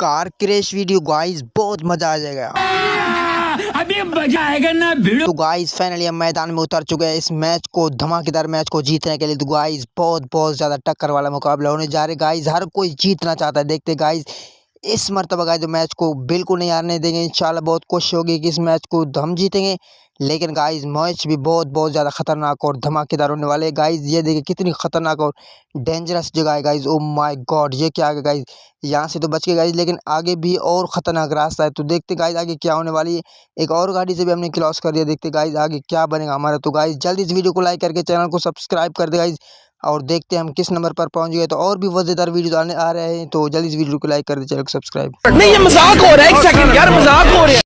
Car crash video guys, बहुत मजा आ जाएगा। अभी मजा आएगा ना भिड़ो। तो गाइस फाइनली हम मैदान में उतर चुके हैं इस मैच को, धमाकेदार मैच को जीतने के लिए। तो गाइस बहुत ज्यादा टक्कर वाला मुकाबला होने जा रहा है गाइस। हर कोई जीतना चाहता है। देखते गाइस इस मर्तबा गाइस मैच को बिल्कुल नहीं हारने देंगे। इंशाल्लाह बहुत कोशिश होगी कि इस मैच को हम जीतेंगे। लेकिन गाइस मैच भी बहुत ज़्यादा खतरनाक और धमाकेदार होने वाले हैं गाइस। ये देखिए कितनी खतरनाक और डेंजरस जगह है गाइस। ओ माय गॉड, ये क्या है गाइस। यहाँ से तो बच गए गाइस, लेकिन आगे भी और खतरनाक रास्ता है। तो देखते गाइस आगे क्या होने वाली है। एक और गाड़ी से भी हमने क्रॉस कर दिया। देखते गाइस आगे क्या बनेगा हमारा। तो गाइस जल्दी इस वीडियो को लाइक करके चैनल को सब्सक्राइब कर दे गाइस। और देखते हैं हम किस नंबर पर पहुंच गए। तो और भी मजेदार वीडियो आने आ रहे हैं। तो जल्दी इस वीडियो को लाइक कर दे, चैनल को सब्सक्राइब। नहीं ये मजाक हो रहा है, एक सेकंड यार, मजाक हो रहा है।